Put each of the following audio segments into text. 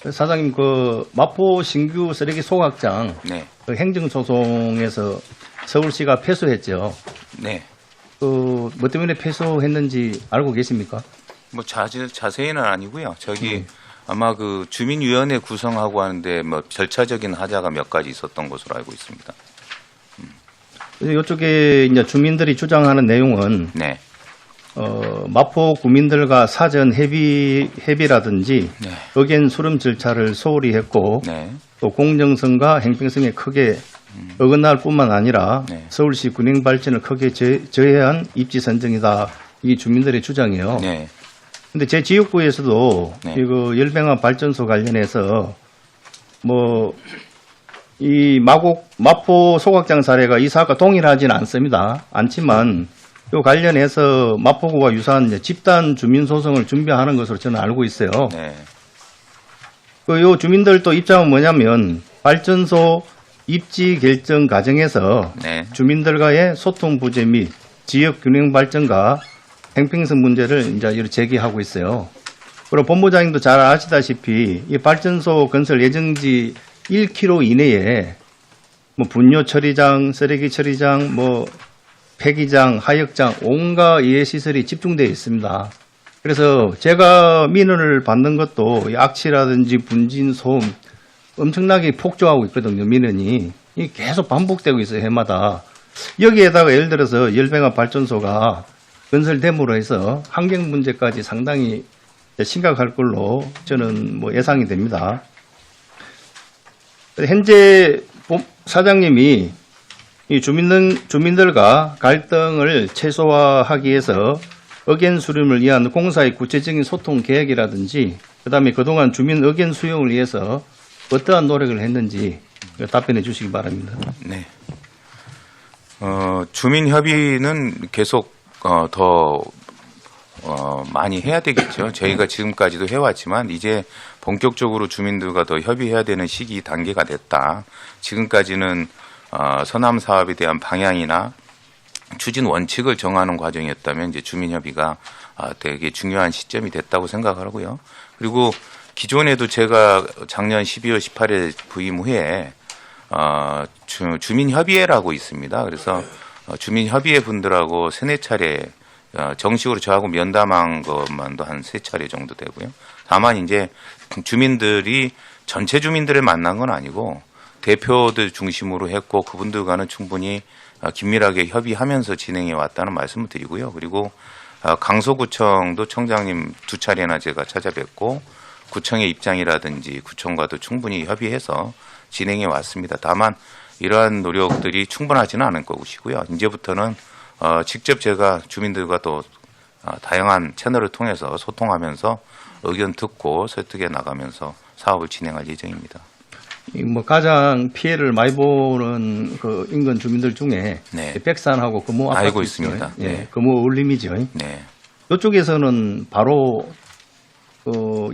사장님, 그 마포 신규 쓰레기 소각장 네. 그 행정소송에서 서울시가 패소했죠. 네. 그 뭐 때문에 패소했는지 알고 계십니까? 뭐 자세히는 아니고요. 저기 아마 그 주민위원회 구성하고 하는데 뭐 절차적인 하자가 몇 가지 있었던 것으로 알고 있습니다. 이쪽에 이제 주민들이 주장하는 내용은 네. 마포 구민들과 사전 협의라든지 네. 의견 수렴 절차를 소홀히 했고 네. 또 공정성과 행평성에 크게 어긋날 뿐만 아니라 네. 서울시 군행 발전을 크게 저해한 입지 선정이다. 이 주민들의 주장이에요. 네. 근데 제 지역구에서도 네. 이거 열병합 발전소 관련해서 뭐 이 마포 소각장 사례가 이 사업과 동일하지는 않지만 이 관련해서 마포구와 유사한 이제 집단 주민 소송을 준비하는 것으로 저는 알고 있어요. 네. 요 주민들도 입장은 뭐냐면 발전소 입지 결정 과정에서 네. 주민들과의 소통 부재 및 지역 균형 발전과 행평성 문제를 이제 제기하고 있어요. 그리고 본부장님도 잘 아시다시피 이 발전소 건설 예정지 1km 이내에 뭐 분뇨 처리장, 쓰레기 처리장, 뭐 폐기장, 하역장 온갖 이해 시설이 집중되어 있습니다. 그래서 제가 민원을 받는 것도 이 악취라든지 분진, 소음 엄청나게 폭주하고 있거든요. 민원이 계속 반복되고 있어요. 해마다. 여기에다가 예를 들어서 열병합 발전소가 건설됨으로 해서 환경 문제까지 상당히 심각할 걸로 저는 뭐 예상이 됩니다. 현재 사장님이 이 주민들과 갈등을 최소화하기 위해서 의견 수렴을 위한 공사의 구체적인 소통 계획이라든지 그다음에 그동안 주민 의견 수용을 위해서 어떠한 노력을 했는지 답변해 주시기 바랍니다. 네. 주민 협의는 계속 더 많이 해야 되겠죠. 저희가 지금까지도 해왔지만 이제 본격적으로 주민들과 더 협의해야 되는 시기 단계가 됐다. 지금까지는 서남 사업에 대한 방향이나 추진 원칙을 정하는 과정이었다면 이제 주민 협의가 되게 중요한 시점이 됐다고 생각을 하고요. 그리고 기존에도 제가 작년 12월 18일 부임 후에 주민협의회라고 있습니다. 그래서 주민협의회 분들하고 세네 차례 정식으로 저하고 면담한 것만도 한 3차례 정도 되고요. 다만 이제 주민들이 전체 주민들을 만난 건 아니고 대표들 중심으로 했고 그분들과는 충분히 긴밀하게 협의하면서 진행해 왔다는 말씀을 드리고요. 그리고 강서구청도 청장님 2차례나 제가 찾아뵙고 구청의 입장이라든지 구청과도 충분히 협의해서 진행해 왔습니다. 다만 이러한 노력들이 충분하지는 않을 것이고요. 이제부터는 직접 제가 주민들과 또 다양한 채널을 통해서 소통하면서 의견 듣고 설득해 나가면서 사업을 진행할 예정입니다. 뭐 가장 피해를 많이 보는 그 인근 주민들 중에 네. 백산하고 금호 아파트 알고 있습니다. 예, 네. 금호 울림이죠. 네. 이쪽에서는 바로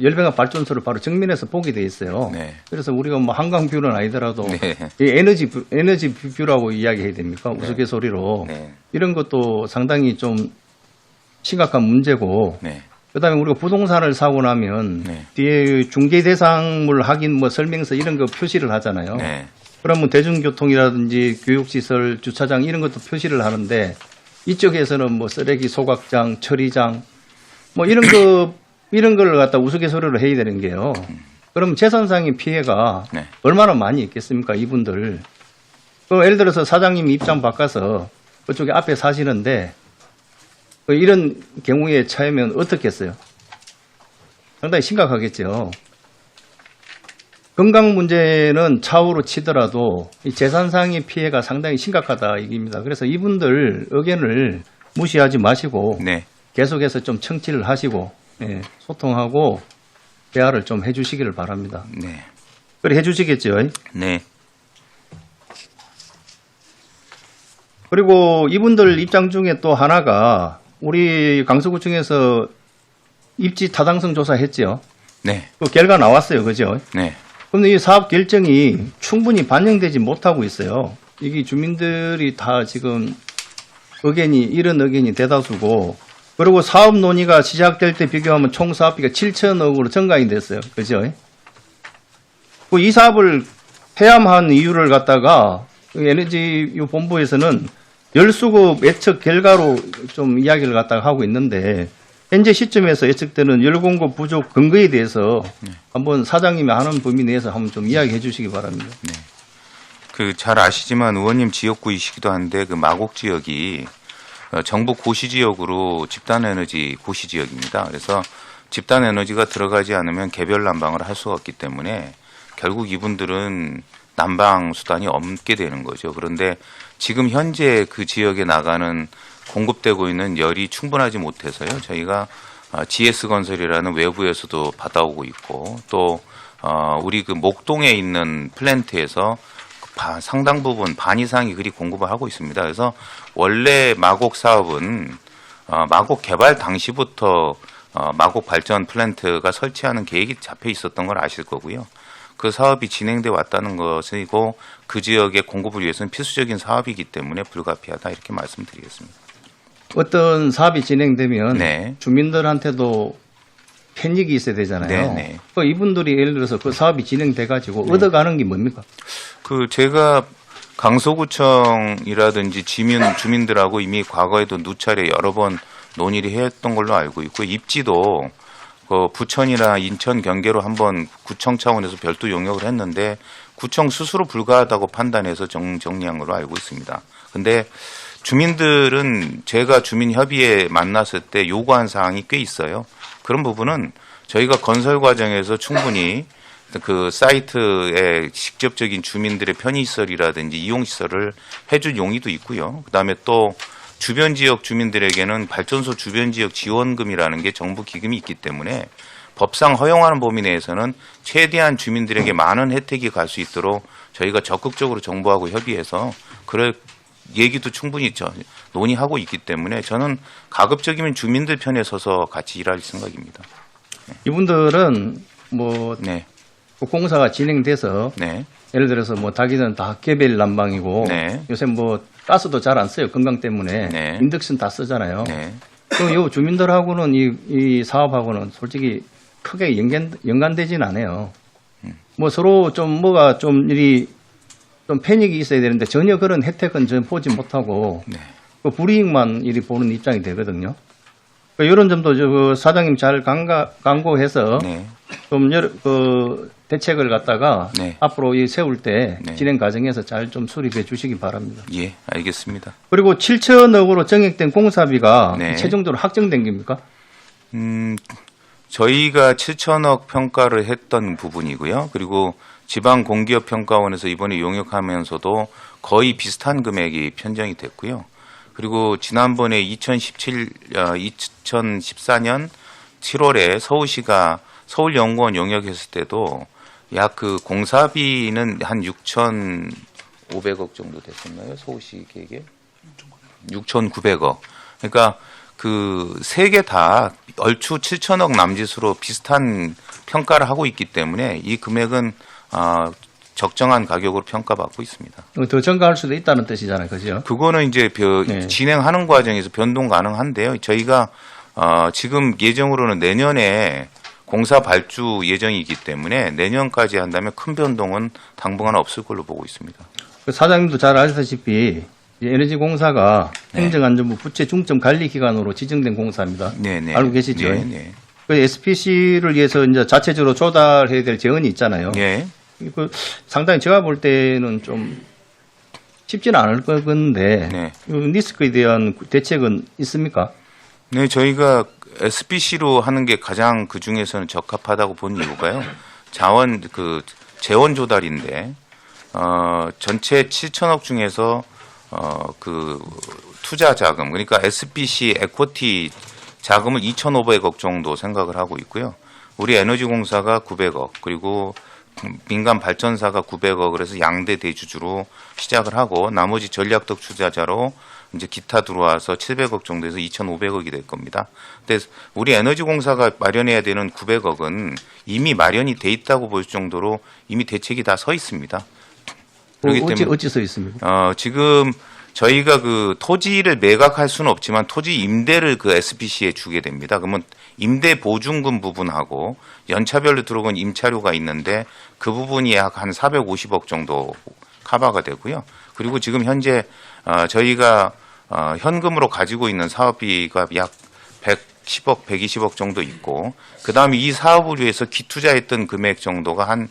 열병합 발전소를 바로 정면에서 보게 돼 있어요. 네. 그래서 우리가 뭐 한강뷰는 아니더라도 네. 이 에너지 뷰라고 이야기해야 됩니까? 우스갯소리로 네. 이런 것도 상당히 좀 심각한 문제고. 네. 그다음에 우리가 부동산을 사고 나면 네. 뒤에 중개 대상물 확인 뭐 설명서 이런 거 표시를 하잖아요. 네. 그러면 대중교통이라든지 교육시설, 주차장 이런 것도 표시를 하는데 이쪽에서는 뭐 쓰레기 소각장, 처리장 뭐 이런 걸 갖다 우스갯소리로 해야 되는 게요. 그럼 재산상의 피해가 네. 얼마나 많이 있겠습니까, 이분들. 예를 들어서 사장님이 입장 바꿔서 그쪽에 앞에 사시는데 이런 경우에 처하면 어떻겠어요? 상당히 심각하겠죠. 건강 문제는 차후로 치더라도 이 재산상의 피해가 상당히 심각하다 이깁니다. 그래서 이분들 의견을 무시하지 마시고 네. 계속해서 좀 청취를 하시고 소통하고 대화를 좀 해주시기를 바랍니다. 네. 그래 해주시겠죠? 네. 그리고 이분들 입장 중에 또 하나가 우리 강서구청에서 입지 타당성 조사했죠. 네. 그 결과 나왔어요. 그죠? 네. 그런데 이 사업 결정이 충분히 반영되지 못하고 있어요. 이게 주민들이 다 지금 이런 의견이 대다수고, 그리고 사업 논의가 시작될 때 비교하면 총 사업비가 7천억으로 증가이 됐어요. 그죠? 이 사업을 폐암한 이유를 갖다가 에너지 본부에서는 열수급 예측 결과로 좀 이야기를 갖다가 하고 있는데 현재 시점에서 예측되는 열 공급 부족 근거에 대해서 한번 사장님이 아는 범위 내에서 한번 좀 이야기해 주시기 바랍니다. 그 잘 아시지만 의원님 지역구이시기도 한데 그 마곡 지역이 정부 고시 지역으로 집단 에너지 고시 지역입니다. 그래서 집단 에너지가 들어가지 않으면 개별 난방을 할 수가 없기 때문에 결국 이분들은 난방 수단이 없게 되는 거죠. 그런데 지금 현재 그 지역에 나가는 공급되고 있는 열이 충분하지 못해서요. 저희가 GS건설이라는 외부에서도 받아오고 있고 또 우리 그 목동에 있는 플랜트에서 상당 부분 반 이상이 그리 공급을 하고 있습니다. 그래서 원래 마곡 사업은 마곡 개발 당시부터 마곡 발전 플랜트가 설치하는 계획이 잡혀 있었던 걸 아실 거고요. 그 사업이 진행돼 왔다는 것이고 그 지역의 공급을 위해서는 필수적인 사업이기 때문에 불가피하다 이렇게 말씀드리겠습니다. 어떤 사업이 진행되면 네. 주민들한테도 편익이 있어야 되잖아요. 네. 이분들이 예를 들어서 그 사업이 진행돼 가지고 얻어가는 게 뭡니까? 그 제가 강서구청이라든지 주민들하고 이미 과거에도 누차례 여러 번 논의를 했던 걸로 알고 있고 입지도 그 부천이나 인천 경계로 한번 구청 차원에서 별도 용역을 했는데 구청 스스로 불가하다고 판단해서 정리한 걸로 알고 있습니다. 근데 주민들은 제가 주민협의회 만났을 때 요구한 사항이 꽤 있어요. 그런 부분은 저희가 건설 과정에서 충분히 그 사이트에 직접적인 주민들의 편의시설이라든지 이용시설을 해줄 용의도 있고요. 그다음에 또 주변 지역 주민들에게는 발전소 주변 지역 지원금이라는 게 정부 기금이 있기 때문에 법상 허용하는 범위 내에서는 최대한 주민들에게 많은 혜택이 갈 수 있도록 저희가 적극적으로 정부하고 협의해서 그럴 얘기도 충분히 논의하고 있기 때문에 저는 가급적이면 주민들 편에 서서 같이 일할 생각입니다. 이분들은 뭐 네. 공사가 진행돼서 네. 예를 들어서 뭐 자기는 다 개별 난방이고 네. 요새 뭐 가스도 잘 안 써요. 건강 때문에 네. 인덕션 다 쓰잖아요. 네. 그럼 요 주민들하고는 이 사업하고는 솔직히 크게 연관되진 않아요. 뭐 서로 좀 뭐가 좀 일이 좀 편익이 있어야 되는데 전혀 그런 혜택은 전 보지 못하고 네. 그 불이익만 이리 보는 입장이 되거든요. 이런 점도 저 사장님 잘 강구해서 네. 좀 그 대책을 갖다가 네. 앞으로 이 세울 때 네. 진행 과정에서 잘 좀 수립해 주시기 바랍니다. 예, 알겠습니다. 그리고 7천억으로 정액된 공사비가 네. 최종적으로 확정된 겁니까? 저희가 7천억 평가를 했던 부분이고요. 그리고 지방공기업평가원에서 이번에 용역하면서도 거의 비슷한 금액이 편정이 됐고요. 그리고 지난번에 2014년 7월에 서울시가 서울연구원 용역했을 때도 약 그 공사비는 한 6,500억 정도 됐었나요? 서울시 계획에? 6,900억. 그러니까 그 세 개 다 얼추 7천억 남짓으로 비슷한 평가를 하고 있기 때문에 이 금액은 적정한 가격으로 평가받고 있습니다. 더 증가할 수도 있다는 뜻이잖아요. 그죠? 그거는 이제 네. 진행하는 과정에서 변동 가능한데요. 저희가 지금 예정으로는 내년에 공사 발주 예정이기 때문에 내년까지 한다면 큰 변동은 당분간 없을 걸로 보고 있습니다. 사장님도 잘 아시다시피 에너지공사가 네. 행정안전부 부채 중점 관리 기관으로 지정된 공사입니다. 네네. 알고 계시죠? 네네. 그 SPC를 위해서 이제 자체적으로 조달해야 될 재원이 있잖아요. 예. 그 상당히 제가 볼 때는 좀 쉽지는 않을 건데 네. 이 리스크에 대한 대책은 있습니까? 네, 저희가 SPC로 하는 게 가장 그 중에서는 적합하다고 본 이유가요. 재원 조달인데 전체 7천억 중에서 그 투자 자금 그러니까 SPC 에쿼티 자금을 2,500억 정도 생각을 하고 있고요. 우리 에너지공사가 900억 그리고 민간 발전사가 900억 그래서 양대 대주주로 시작을 하고 나머지 전략적 투자자로 이제 기타 들어와서 700억 정도에서 2,500억이 될 겁니다. 근데 우리 에너지공사가 마련해야 되는 900억은 이미 마련이 돼 있다고 볼 정도로 이미 대책이 다 서 있습니다. 그렇기 때문에 어찌 써 있습니까? 지금 저희가 그 토지를 매각할 수는 없지만 토지 임대를 그 SPC에 주게 됩니다. 그러면 임대 보증금 부분하고 연차별로 들어온 임차료가 있는데 그 부분이 약 한 450억 정도 커버가 되고요. 그리고 지금 현재 저희가 현금으로 가지고 있는 사업비가 약 110억, 120억 정도 있고, 그 다음에 이 사업을 위해서 기투자했던 금액 정도가 한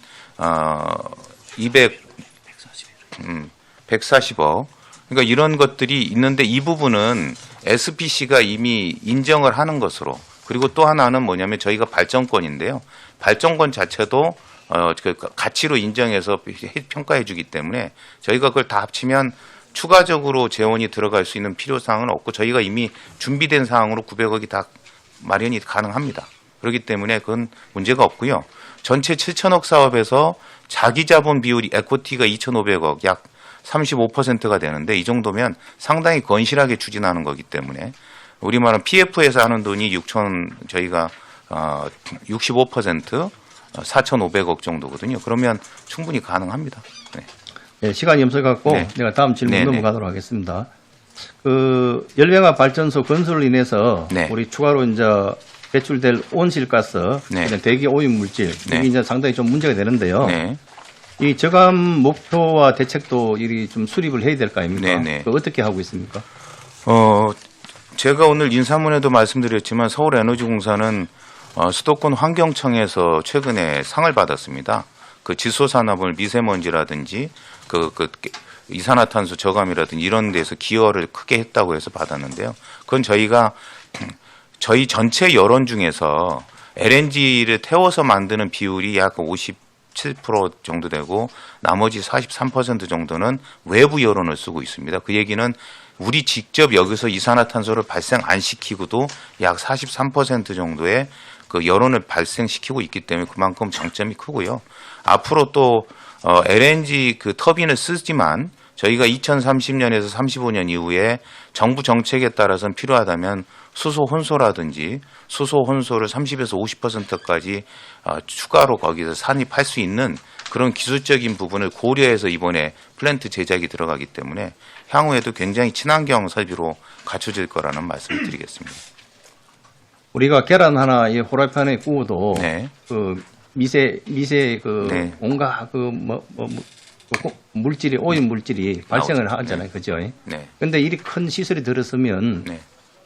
140억. 그러니까 이런 것들이 있는데 이 부분은 SPC가 이미 인정을 하는 것으로, 그리고 또 하나는 뭐냐면 저희가 발전권인데요. 발전권 자체도 그 가치로 인정해서 평가해 주기 때문에 저희가 그걸 다 합치면 추가적으로 재원이 들어갈 수 있는 필요사항은 없고 저희가 이미 준비된 사항으로 900억이 다 마련이 가능합니다. 그렇기 때문에 그건 문제가 없고요. 전체 7천억 사업에서 자기 자본 비율이 에코티가 2,500억 약 35%가 되는데 이 정도면 상당히 건실하게 추진하는 거기 때문에 우리 말은 PF에서 하는 돈이 저희가 65% 4,500억 정도거든요. 그러면 충분히 가능합니다. 네. 네, 시간이 없어갖고 네. 내가 다음 질문 네, 넘어가도록 하겠습니다. 그 열병합 발전소 건설로 인해서 네. 우리 추가로 이제 배출될 온실가스, 네. 대기 오염 물질 네. 이게 이제 상당히 좀 문제가 되는데요. 네. 이 저감 목표와 대책도 이 좀 수립을 해야 될 거 아닙니까? 네, 네. 어떻게 하고 있습니까? 제가 오늘 인사문에도 말씀드렸지만 서울에너지공사는 수도권 환경청에서 최근에 상을 받았습니다. 그 지소산업을 미세먼지라든지 그 이산화탄소 저감이라든지 이런 데서 기여를 크게 했다고 해서 받았는데요. 그건 저희가 저희 전체 여론 중에서 LNG를 태워서 만드는 비율이 약 57% 정도 되고 나머지 43% 정도는 외부 여론을 쓰고 있습니다. 그 얘기는 우리 직접 여기서 이산화탄소를 발생 안 시키고도 약 43% 정도의 그 여론을 발생시키고 있기 때문에 그만큼 장점이 크고요. 앞으로 또 LNG 그 터빈을 쓰지만 저희가 2030년에서 35년 이후에 정부 정책에 따라서는 필요하다면 수소 혼소라든지 수소 혼소를 30에서 50%까지 추가로 거기서 산입할 수 있는 그런 기술적인 부분을 고려해서 이번에 플랜트 제작이 들어가기 때문에 향후에도 굉장히 친환경 설비로 갖춰질 거라는 말씀을 드리겠습니다. 우리가 계란 하나 이 후라이팬에 구워도 네. 그 미세 그 네. 온갖 그 물질이 오염 물질이 발생을 나오죠. 하잖아요, 그죠? 네. 근데 이리 큰 시설이 들었으면 네.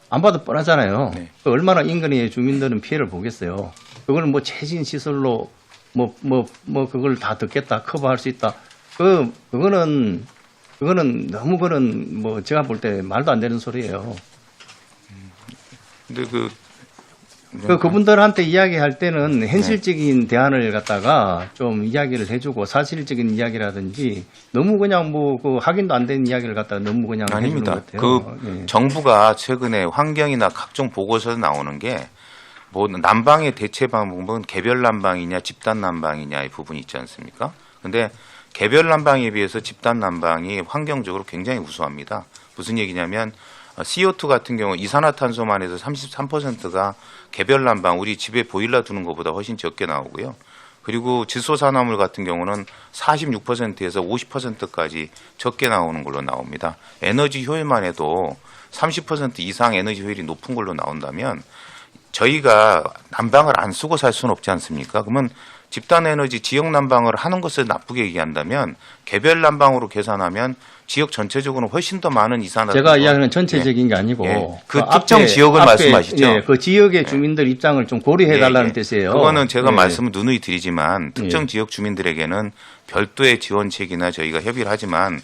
안 봐도 뻔하잖아요. 네. 그 얼마나 인근의 주민들은 피해를 보겠어요. 그걸 뭐 최신 시설로 그걸 다 듣겠다, 커버할 수 있다. 그거는 너무 그런 제가 볼 때 말도 안 되는 소리예요. 근데 그분들한테 이야기할 때는 현실적인 대안을 갖다가 좀 이야기를 해주고 사실적인 이야기라든지 너무 그냥 그 확인도 안 된 이야기를 갖다가 너무 그냥 아닙니다. 해주는 것 같아요. 예. 정부가 최근에 환경이나 각종 보고서에 나오는 게 뭐 난방의 대체 방법은 개별 난방이냐 집단 난방이냐의 부분이 있지 않습니까? 근데 개별 난방에 비해서 집단 난방이 환경적으로 굉장히 우수합니다. 무슨 얘기냐면 CO2 같은 경우 이산화탄소만 해서 33%가 개별 난방 우리 집에 보일러 두는 것보다 훨씬 적게 나오고요. 그리고 질소산화물 같은 경우는 46%에서 50%까지 적게 나오는 걸로 나옵니다. 에너지 효율만 해도 30% 이상 에너지 효율이 높은 걸로 나온다면 저희가 난방을 안 쓰고 살 수는 없지 않습니까? 그러면 집단 에너지 지역 난방을 하는 것을 나쁘게 얘기한다면 개별 난방으로 계산하면 지역 전체적으로는 훨씬 더 많은 이산화탄소. 제가 이야기하는 전체적인 게 아니고 그 특정 지역을 말씀하시죠. 예, 그 지역의 주민들 입장을 좀 고려해 달라는 뜻이에요. 그거는 제가 예. 말씀을 누누이 드리지만 특정 지역 주민들에게는 별도의 지원책이나 저희가 협의를 하지만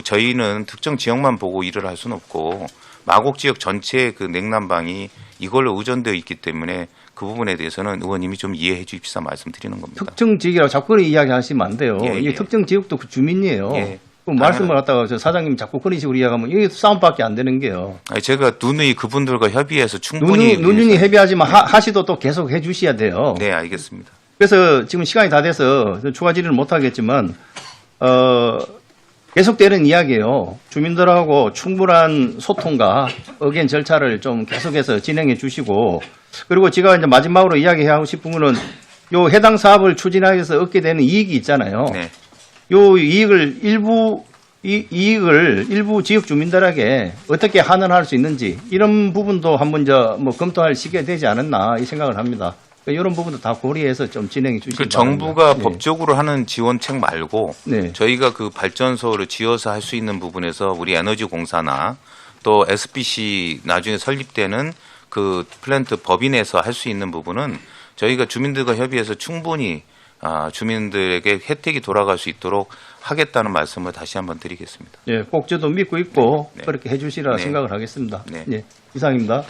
저희는 특정 지역만 보고 일을 할 수는 없고 마곡 지역 전체의 그 냉난방이 이걸로 의존되어 있기 때문에 그 부분에 대해서는 의원님이 좀 이해해 주십사 말씀드리는 겁니다. 특정 지역이라고 자꾸 그런 이야기하시면 안 돼요. 예, 이게 예. 특정 지역도 그 주민이에요. 예. 그 말씀을 갖다가 사장님 자꾸 그런 식으로 이야기하면 이게 싸움밖에 안 되는 게요. 아니, 제가 누누이 그분들과 협의해서 충분히 누누이 협의하지만 하시도 또 계속 해주셔야 돼요. 네, 알겠습니다. 그래서 지금 시간이 다 돼서 추가 질의를 못 하겠지만 계속되는 이야기예요. 주민들하고 충분한 소통과 의견 절차를 좀 계속해서 진행해 주시고 그리고 제가 이제 마지막으로 이야기하고 싶은 거는 요 해당 사업을 추진하기 위해서 얻게 되는 이익이 있잖아요. 네. 요 이익을 일부 이 이익을 일부 지역 주민들에게 어떻게 환원할 수 있는지 이런 부분도 한번 뭐 검토할 시기가 되지 않았나 이 생각을 합니다. 이런 부분도 다 고려해서 좀 진행해 주시기 그 바랍니다. 정부가 네. 법적으로 하는 지원책 말고 네. 저희가 그 발전소를 지어서 할 수 있는 부분에서 우리 에너지공사나 또 SPC 나중에 설립되는 그 플랜트 법인에서 할 수 있는 부분은 저희가 주민들과 협의해서 충분히 주민들에게 혜택이 돌아갈 수 있도록 하겠다는 말씀을 다시 한번 드리겠습니다. 예, 꼭 저도 믿고 있고 네. 그렇게 해주시라 네. 생각을 하겠습니다. 네. 예, 이상입니다.